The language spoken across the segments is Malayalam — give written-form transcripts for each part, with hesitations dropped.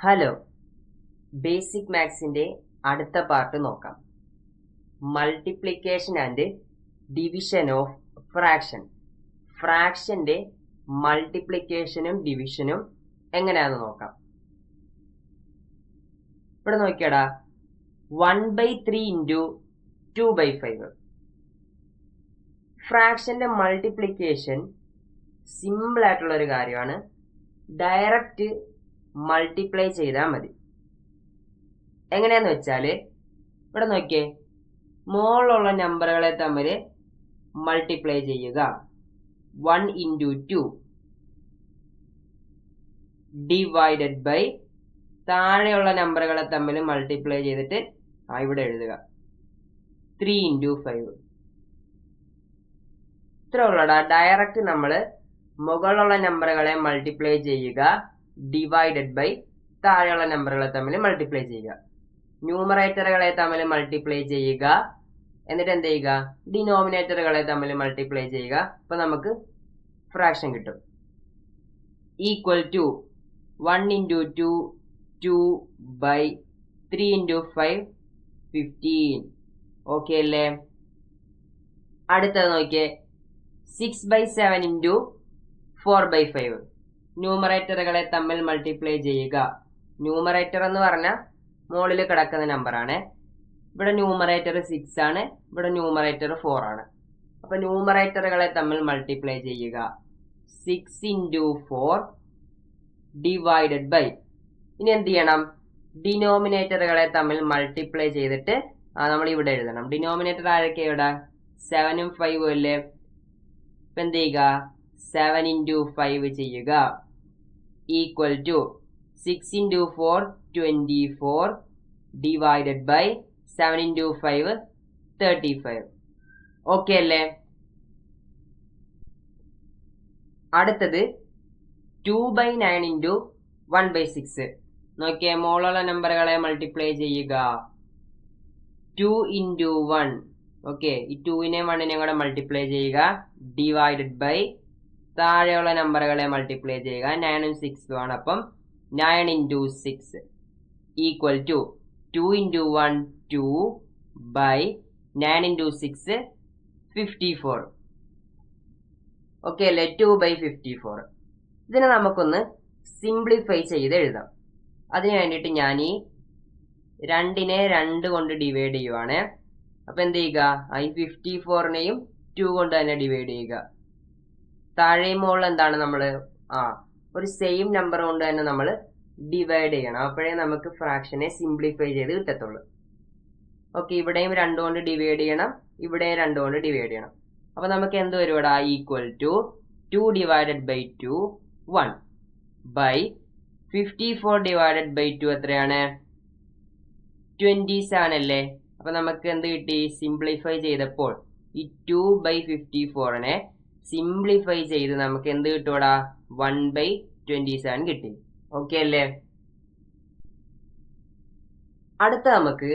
ഹലോ, ബേസിക് മാത്സിന്റെ അടുത്ത പാർട്ട് നോക്കാം. Multiplication and division of fraction. ഫ്രാക്ഷന്റെ മൾട്ടിപ്ലിക്കേഷനും ഡിവിഷനും എങ്ങനെയാണെന്ന് നോക്കാം. ഇവിടെ നോക്കിയടാ, 1/3 ഇൻറ്റു 2/5. ഫ്രാക്ഷന്റെ മൾട്ടിപ്ലിക്കേഷൻ സിമ്പിൾ ആയിട്ടുള്ള ഒരു കാര്യമാണ്. ഡയറക്റ്റ് മൾട്ടിപ്ലൈ ചെയ്താൽ മതി. എങ്ങനെയാന്ന് വെച്ചാല് ഇവിടെ നോക്കിയേ, മോളിലുള്ള നമ്പറുകളെ തമ്മിൽ മൾട്ടിപ്ലൈ ചെയ്യുക. 1 ഇൻറ്റു 2 ഡിവൈഡഡ് ബൈ താഴെയുള്ള നമ്പറുകളെ തമ്മിൽ മൾട്ടിപ്ലൈ ചെയ്തിട്ട് ഇവിടെ എഴുതുക. 3 ഇൻറ്റു 5. ഇത്ര ഉള്ളടാ. ഡയറക്റ്റ് നമ്മൾ മുകളിലുള്ള നമ്പറുകളെ മൾട്ടിപ്ലൈ ചെയ്യുക, ഡിവൈഡഡ് ബൈ താഴെയുള്ള നമ്പറുകളെ തമ്മിൽ മൾട്ടിപ്ലൈ ചെയ്യുക. ന്യൂമറേറ്ററുകളെ തമ്മിൽ മൾട്ടിപ്ലൈ ചെയ്യുക, എന്നിട്ട് എന്ത് ചെയ്യുക, ഡിനോമിനേറ്ററുകളെ തമ്മിൽ മൾട്ടിപ്ലൈ ചെയ്യുക. അപ്പൊ നമുക്ക് ഫ്രാക്ഷൻ കിട്ടും. Equal to 1 into 2 2/3 into 5 15. Okay അല്ലേ? അടുത്തത് നോക്കിയേ, 6/7 ഇൻറ്റു 4/5. ന്യൂമറേറ്ററുകളെ തമ്മിൽ മൾട്ടിപ്ലൈ ചെയ്യുക. ന്യൂമറേറ്റർ എന്ന് പറഞ്ഞാൽ മുകളിൽ കിടക്കുന്ന നമ്പറാണ്. ഇവിടെ ന്യൂമറേറ്റർ 6 ആണ്, ഇവിടെ ന്യൂമറേറ്റർ 4 ആണ്. അപ്പൊ ന്യൂമറേറ്ററുകളെ തമ്മിൽ മൾട്ടിപ്ലൈ ചെയ്യുക. 6 ഇൻറ്റു 4 ഡിവൈഡഡ് ബൈ, ഇനി എന്ത് ചെയ്യണം, ഡിനോമിനേറ്ററുകളെ തമ്മിൽ മൾട്ടിപ്ലൈ ചെയ്തിട്ട് നമ്മൾ ഇവിടെ എഴുതണം. ഡിനോമിനേറ്റർ ആരൊക്കെ ഇവിടെ? 7ഉം 5ഉം അല്ലേ? ഇപ്പൊ എന്ത് ചെയ്യുക, 7 ഇൻറ്റു 5 ചെയ്യുക. Equal to 6 into 4 24 divided by 7 into 5 35. Okay അല്ലേ? അടുത്തത് 2/9 ഇൻറ്റു 1/6. നോക്കിയേ, മോളുള്ള നമ്പറുകളെ മൾട്ടിപ്ലൈ ചെയ്യുക. 2 ഇൻറ്റു 1. ഓക്കെ, ഈ 2നെയും 1നെയും കൂടെ മൾട്ടിപ്ലൈ ചെയ്യുക, ഡിവൈഡഡ് ബൈ താഴെയുള്ള നമ്പറുകളെ മൾട്ടിപ്ലൈ ചെയ്യുക. 9ഉം 6ഉം ആണ്. അപ്പം 9 into 6 equal to 2 into 1 2 by 9 into 6 54. Okay അല്ലേ? 2/54. ഇതിനെ നമുക്കൊന്ന് സിംപ്ലിഫൈ ചെയ്ത് എഴുതാം. അതിന് വേണ്ടിയിട്ട് ഞാൻ ഈ 2നെ 2 കൊണ്ട് ഡിവൈഡ് ചെയ്യുവാണ്. അപ്പൊ എന്ത് ചെയ്യുക, ഈ 54നെയും 2 കൊണ്ട് തന്നെ ഡിവൈഡ് ചെയ്യുക. താഴെയും മുകളിൽ എന്താണ് നമ്മള് ഒരു സെയിം നമ്പർ കൊണ്ട് തന്നെ നമ്മൾ ഡിവൈഡ് ചെയ്യണം. അപ്പോഴേ നമുക്ക് ഫ്രാക്ഷനെ സിംപ്ലിഫൈ ചെയ്ത് കിട്ടത്തുള്ളൂ. ഓക്കെ, ഇവിടെയും 2 കൊണ്ട് ഡിവൈഡ് ചെയ്യണം, ഇവിടെയും 2 കൊണ്ട് ഡിവൈഡ് ചെയ്യണം. അപ്പൊ നമുക്ക് എന്ത് വരും ഇവിടെ? Equal to 2 divided by 2 1 by 54 divided by 2 എത്രയാണ്? 27 അല്ലേ? അപ്പൊ നമുക്ക് എന്ത് കിട്ടി? സിംപ്ലിഫൈ ചെയ്തപ്പോൾ ഈ 2/54നെ സിംപ്ലിഫൈ ചെയ്ത് നമുക്ക് എന്ത് കിട്ടൂടാ? 1/27 കിട്ടി. ഓക്കെ അല്ലേ? അടുത്ത നമുക്ക്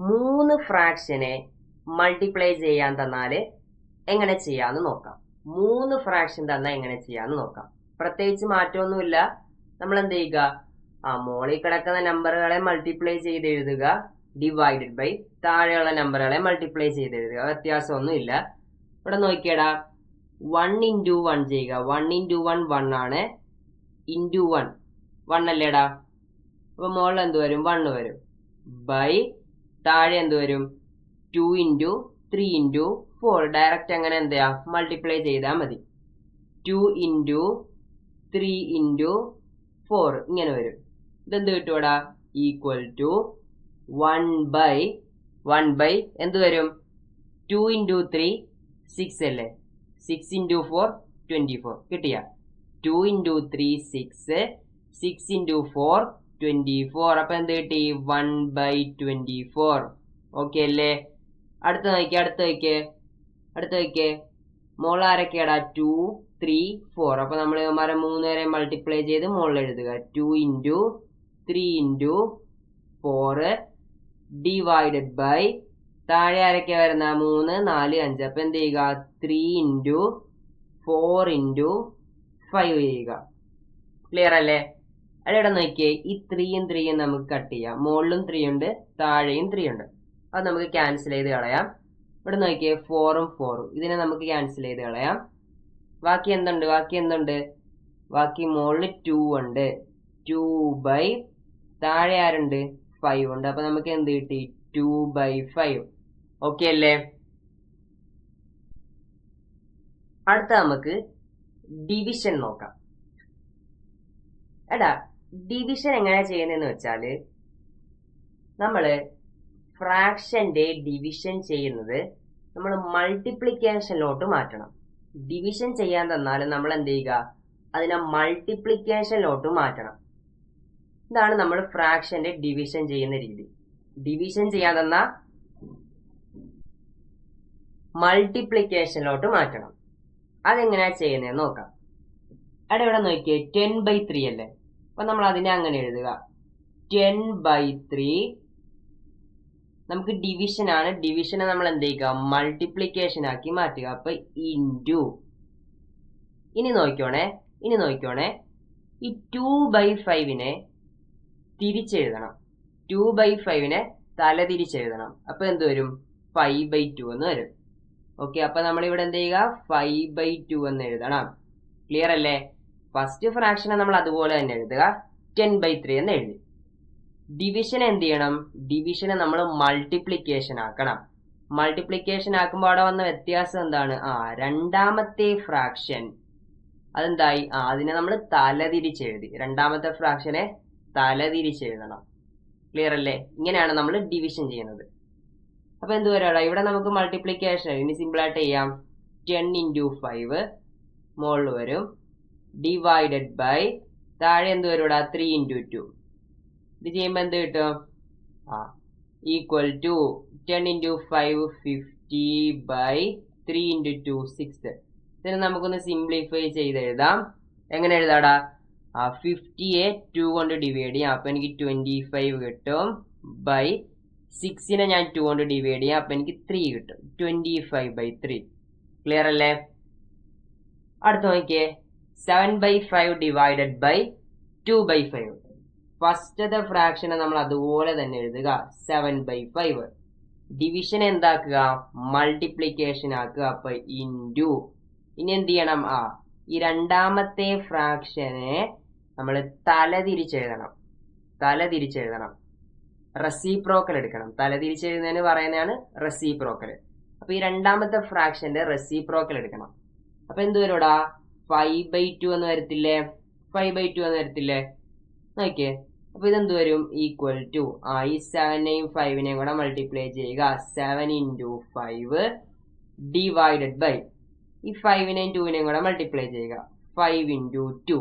3 ഫ്രാക്ഷനെ മൾട്ടിപ്ലൈ ചെയ്യാൻ തന്നാല് എങ്ങനെ ചെയ്യാന്ന് നോക്കാം. 3 ഫ്രാക്ഷൻ തന്നാൽ എങ്ങനെ ചെയ്യാന്ന് നോക്കാം. പ്രത്യേകിച്ച് മാറ്റമൊന്നുമില്ല. നമ്മൾ എന്ത് ചെയ്യുക, മോളിൽ കിടക്കുന്ന നമ്പറുകളെ മൾട്ടിപ്ലൈ ചെയ്ത് എഴുതുക, ഡിവൈഡഡ് ബൈ താഴെയുള്ള നമ്പറുകളെ മൾട്ടിപ്ലൈ ചെയ്ത് എഴുതുക. വ്യത്യാസമൊന്നും ഇല്ല. ഇവിടെ നോക്കിയടാ, 1 ഇൻറ്റു 1 ചെയ്യുക. 1 ഇൻറ്റു 1 1 ആണ്. ഇൻറ്റു 1 1 അല്ലേടാ? അപ്പൊ മുകളിൽ എന്ത് വരും? 1 വരും. ബൈ താഴെ എന്ത് വരും? 2 ഇൻറ്റു 3 ഇൻറ്റു 4. ഡയറക്റ്റ് അങ്ങനെ എന്ത് ചെയ്യാം, മൾട്ടിപ്ലൈ ചെയ്താൽ മതി. 2 ഇൻറ്റു 3 ഇൻറ്റു 4 ഇങ്ങനെ വരും. ഇതെന്ത് കിട്ടൂടാ? ഈക്വൽ ടു 1 ബൈ എന്ത് വരും? 2 ഇൻറ്റു 3 6 അല്ലേ? 6 ഇൻറ്റു 4 24. കിട്ടിയ 2 ഇൻറ്റു 3 6 6 ഇൻറ്റു 4 24. അപ്പൊ എന്ത് കിട്ടി? 1/24. ഓക്കെ അല്ലേ? അടുത്ത നോക്കിയേ, മോൾ ആരൊക്കെയാടാ? 2 3 4. അപ്പൊ നമ്മൾ ഇവന്മാരെ 3 വരെ മൾട്ടിപ്ലൈ ചെയ്ത് മുകളിൽ എഴുതുക. 2 ഇൻറ്റു 3 ഇൻറ്റു 4 ഡിവൈഡഡ് ബൈ താഴെ ആരൊക്കെയാ വരുന്ന? 3 4 5. അപ്പൊ എന്ത് ചെയ്യുക? 3 ഇൻറ്റു 4 ഇൻറ്റു 5 ചെയ്യുക. ക്ലിയർ അല്ലേ? അവിടെ നോക്കിയേ, ഈ 3യും 3യും നമുക്ക് കട്ട് ചെയ്യാം. മുകളിലും 3 ഉണ്ട്, താഴെയും 3 ഉണ്ട്. അത് നമുക്ക് ക്യാൻസൽ ചെയ്ത് കളയാം. ഇവിടെ നോക്കിയേ, 4ഉം 4ഉം ഇതിനെ നമുക്ക് ക്യാൻസൽ ചെയ്ത് കളയാം. ബാക്കി എന്തുണ്ട്? ബാക്കി മുകളിൽ 2 ഉണ്ട്. 2 താഴെ ആരുണ്ട്? 5 ഉണ്ട്. അപ്പൊ നമുക്ക് എന്ത് കിട്ടി? 2/5. ഓക്കെ അല്ലേ? അടുത്ത നമുക്ക് ഡിവിഷൻ നോക്കാം. ഡിവിഷൻ എങ്ങനെ ചെയ്യുന്നതെന്ന് വെച്ചാല്, നമ്മള് ഫ്രാക്ഷന്റെ ഡിവിഷൻ ചെയ്യുന്നത് നമ്മൾ മൾട്ടിപ്ലിക്കേഷനിലോട്ട് മാറ്റണം. ഡിവിഷൻ ചെയ്യാൻ തന്നാൽ നമ്മൾ എന്ത് ചെയ്യുക? അതിനെ മൾട്ടിപ്ലിക്കേഷനിലോട്ട് മാറ്റണം. ഇതാണ് നമ്മൾ ഫ്രാക്ഷന്റെ ഡിവിഷൻ ചെയ്യുന്ന രീതി. ഡിവിഷൻ ചെയ്യാൻ തന്ന മൾട്ടിപ്ലിക്കേഷനിലോട്ട് മാറ്റണം. അതെങ്ങനെയാ ചെയ്യുന്നതെന്ന് നോക്കാം. ഇവിടെ നോക്കിയേ, 10/3 അല്ലേ? അപ്പൊ നമ്മൾ അതിനെ അങ്ങനെ എഴുതുക. 10/3 നമുക്ക് ഡിവിഷൻ ആണ്. ഡിവിഷനെ നമ്മൾ എന്ത് ചെയ്യുക? മൾട്ടിപ്ലിക്കേഷൻ ആക്കി മാറ്റുക. അപ്പൊ ഇൻറ്റു. ഇനി നോക്കിക്കോണേ, ഈ 2/5നെ തിരിച്ചെഴുതണം. 2/5നെ തലതിരിച്ചെഴുതണം. അപ്പൊ എന്ത് വരും? 5/2 എന്ന് വരും. ഓക്കെ, അപ്പൊ നമ്മൾ ഇവിടെ എന്ത് ചെയ്യുക? 5/2 എന്ന് എഴുതണം. ക്ലിയർ അല്ലേ? ഫസ്റ്റ് ഫ്രാക്ഷനെ നമ്മൾ അതുപോലെ തന്നെ എഴുതുക. 10/3 എന്ന് എഴുതി. ഡിവിഷൻ എന്ത് ചെയ്യണം? ഡിവിഷനെ നമ്മൾ മൾട്ടിപ്ലിക്കേഷൻ ആക്കണം. മൾട്ടിപ്ലിക്കേഷൻ ആക്കുമ്പോൾ അവിടെ വന്ന വ്യത്യാസം എന്താണ്? രണ്ടാമത്തെ ഫ്രാക്ഷൻ അതെന്തായി? അതിനെ നമ്മൾ തലതിരിച്ചെഴുതി. രണ്ടാമത്തെ ഫ്രാക്ഷനെ തലതിരിച്ചെഴുതണം. ക്ലിയർ അല്ലേ? ഇങ്ങനെയാണ് നമ്മൾ ഡിവിഷൻ ചെയ്യുന്നത്. അപ്പൊ എന്ത് വരാടാ? ഇവിടെ നമുക്ക് മൾട്ടിപ്ലിക്കേഷൻ ഇനി സിമ്പിൾ ആയിട്ട് ചെയ്യാം. 10 × 5 മുകളിൽ വരും, ഡിവൈഡഡ് ബൈ താഴെ എന്ത് വരും? 3 × 2. ഇത് ചെയ്യുമ്പോൾ എന്ത് കിട്ടും? Equal to 10 × 5 50/3 × 2 6. ഇതിനെ നമുക്കൊന്ന് സിംപ്ലിഫൈ ചെയ്ത് എഴുതാം. എങ്ങനെ എഴുതാടാ? 50യെ 2 കൊണ്ട് ഡിവൈഡ് ചെയ്യാം. അപ്പൊ എനിക്ക് 25 കിട്ടും. ബൈ 6നെ ഞാൻ 2 കൊണ്ട് ഡിവൈഡ് ചെയ്യാം. അപ്പൊ എനിക്ക് 3 കിട്ടും. 25/3. ക്ലിയർ അല്ലേ? അടുത്ത് നോക്കിയേ, 7/5 ഡിവൈഡഡ് ബൈ 2/5. ഫസ്റ്റത്തെ ഫ്രാക്ഷനെ നമ്മൾ അതുപോലെ തന്നെ എഴുതുക. 7/5. ഡിവിഷൻ എന്താക്കുക? മൾട്ടിപ്ലിക്കേഷൻ ആക്കുക. അപ്പൊ ഇൻറ്റു. ഇനി എന്ത് ചെയ്യണം? ഈ രണ്ടാമത്തെ ഫ്രാക്ഷനെ നമ്മൾ തലതിരിച്ചെഴുതണം. റെസിപ്രോക്കൽ എടുക്കണം. തലതിരിച്ചെഴുതുന്നതിന് പറയുന്നതാണ് റെസിപ്രോക്കൽ. അപ്പൊ ഈ രണ്ടാമത്തെ ഫ്രാക്ഷന്റെ റെസിപ്രോക്കൽ എടുക്കണം. അപ്പൊ എന്ത് വരൂടാ? 5/2 എന്ന് വരത്തില്ലേ? 5/2 എന്ന് വരത്തില്ലേ? നോക്കിയേ, അപ്പൊ ഇതെന്ത് വരും? ഈക്വൽ ടു ഈ 7നെയും 5നെയും കൂടെ മൾട്ടിപ്ലൈ ചെയ്യുക. 7 × 5 ഡിവൈഡഡ് ബൈ ഈ 5നെയും 2നെയും കൂടെ മൾട്ടിപ്ലൈ ചെയ്യുക. 5 × 2.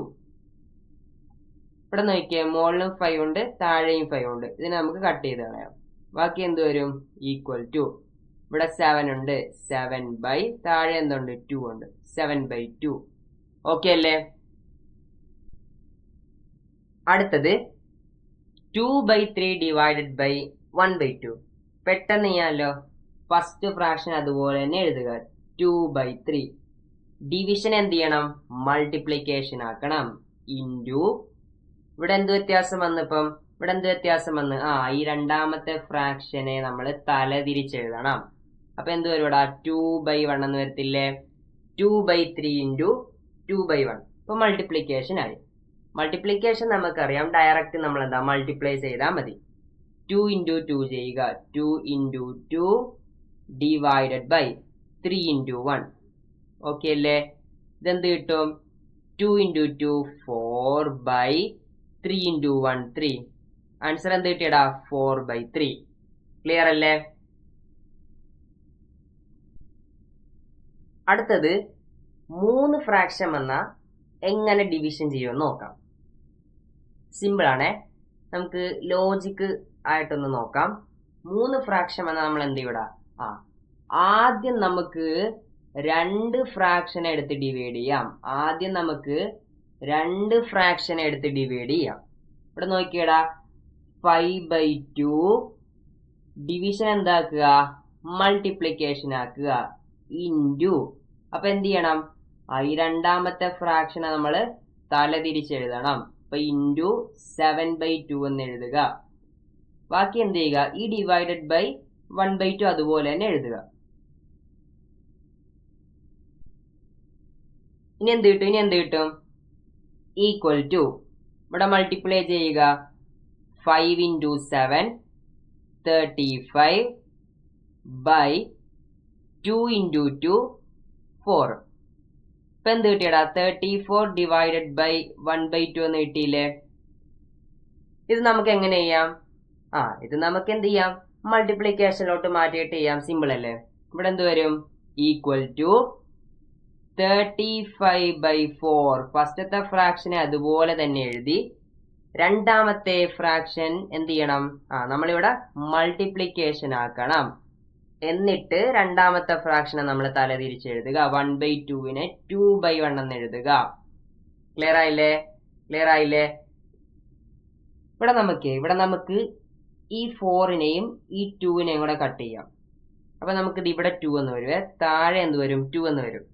ഇവിടെ നോക്കിയേ, മുകളിലും 5 ഉണ്ട്, താഴെയും 5 ഉണ്ട്. ഇതിനെ നമുക്ക് കട്ട് ചെയ്ത് കളയാം. ബാക്കി എന്ത് വരും? ഈക്വൽ ടു ഇവിടെ 7 ഉണ്ട്, 7 താഴെ എന്തുണ്ട്? 2 ഉണ്ട്, 7/2. ഓക്കെ അല്ലേ? അടുത്തത് 2/3 ഡിവൈഡഡ് ബൈ 1/2. പെട്ടെന്ന് ചെയ്യാമല്ലോ. ഫസ്റ്റ് ഫ്രാക്ഷൻ അതുപോലെ തന്നെ എഴുതുക. 2/3. ഡിവിഷൻ എന്ത് ചെയ്യണം? മൾട്ടിപ്ലിക്കേഷൻ ആക്കണം. ഇൻറ്റു ഇവിടെ എന്ത് വ്യത്യാസം വന്നു? ഈ രണ്ടാമത്തെ ഫ്രാക്ഷനെ നമ്മൾ തലതിരിച്ചെഴുതണം. അപ്പൊ എന്ത് വരും? 2/1 എന്ന് വരത്തില്ലേ? 2/3 × 2/1. ഇപ്പൊ മൾട്ടിപ്ലിക്കേഷൻ ആയി. മൾട്ടിപ്ലിക്കേഷൻ നമുക്കറിയാം, ഡയറക്റ്റ് നമ്മൾ എന്താ മൾട്ടിപ്ലൈ ചെയ്താൽ മതി. 2 × 2 ചെയ്യുക. 2 × 2 ഡിവൈഡഡ് ബൈ 3 × 1. ഓക്കെ അല്ലേ? ഇതെന്ത് കിട്ടും? 2 × 2 4/3 × 1 3. ആൻസർ എന്ത് കിട്ടിയടാ? 4/3. ക്ലിയർ അല്ലേ? അടുത്തത് 3 ഫ്രാക്ഷൻ വന്ന എങ്ങനെ ഡിവിഷൻ ചെയ്യുമെന്ന് നോക്കാം. സിമ്പിൾ ആണേ. നമുക്ക് ലോജിക്ക് ആയിട്ടൊന്ന് നോക്കാം. 3 ഫ്രാക്ഷൻ വന്നാൽ നമ്മൾ എന്ത് ചെയ്യൂടാ? ആദ്യം നമുക്ക് 2 ഫ്രാക്ഷൻ എടുത്ത് ഡിവൈഡ് ചെയ്യാം. ഇവിടെ നോക്കിയടാ, 5/2 ഡിവിഷൻ എന്താക്കുക? മൾട്ടിപ്ലിക്കേഷൻ ആക്കുക. ഇൻറ്റു അപ്പൊ എന്ത് ചെയ്യണം? ഈ രണ്ടാമത്തെ ഫ്രാക്ഷനെ നമ്മൾ തലതിരിച്ചെഴുതണം. അപ്പൊ ഇൻറ്റു 7/2 എന്ന് എഴുതുക. ബാക്കി എന്ത് ചെയ്യുക, ഈ ഡിവൈഡഡ് ബൈ 1/2 അതുപോലെ തന്നെ എഴുതുക. ഇനി എന്ത് കിട്ടും ഈക്വൽ ടു, ഇവിടെ മൾട്ടിപ്ലൈ ചെയ്യുക, 5 × 7 35 ബൈ 2 × 2 4. ഇപ്പൊ എന്ത് കിട്ടിയടാ, 34 ഡിവൈഡഡ് ബൈ 1/2 എന്ന് കിട്ടിയില്ലേ. ഇത് നമുക്ക് എങ്ങനെ ചെയ്യാം, ഇത് നമുക്ക് എന്ത് ചെയ്യാം, മൾട്ടിപ്ലിക്കേഷനിലോട്ട് മാറ്റിയിട്ട് ചെയ്യാം. സിമ്പിൾ അല്ലേ. ഇവിടെ എന്ത് വരും, ഈക്വൽ ടു 35/4. ഫസ്റ്റത്തെ ഫ്രാക്ഷനെ അതുപോലെ തന്നെ എഴുതി, രണ്ടാമത്തെ ഫ്രാക്ഷൻ എന്ത് ചെയ്യണം, നമ്മളിവിടെ മൾട്ടിപ്ലിക്കേഷൻ ആക്കണം. എന്നിട്ട് രണ്ടാമത്തെ ഫ്രാക്ഷനെ നമ്മൾ തലതിരിച്ചെഴുതുക. 1/2നെ 2/1 എന്ന് എഴുതുക. ക്ലിയർ ആയില്ലേ. ഇവിടെ നമുക്ക് ഈ 4നെയും ഈ 2നെയും കൂടെ കട്ട് ചെയ്യാം. അപ്പൊ നമുക്കിത് ഇവിടെ 2 എന്ന് വരുവേ, താഴെ എന്ത് വരും, 2 എന്ന് വരും.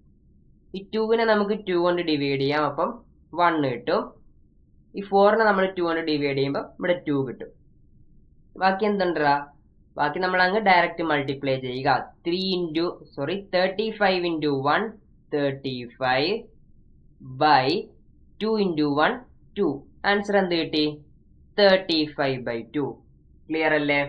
ഈ 2നെ നമുക്ക് 2 കൊണ്ട് ഡിവൈഡ് ചെയ്യാം, അപ്പം 1 കിട്ടും. ഈ 4നെ നമ്മൾ 2 കൊണ്ട് ഡിവൈഡ് ചെയ്യുമ്പോൾ ഇവിടെ 2 കിട്ടും. ബാക്കി എന്തുണ്ടാ, ബാക്കി നമ്മൾ അങ്ങ് ഡയറക്റ്റ് മൾട്ടിപ്ലൈ ചെയ്യുക. 35 × 1 35 ബൈ 2 × 1 2. ആൻസർ എന്ത് കിട്ടി, 35/2. ക്ലിയർ അല്ലേ.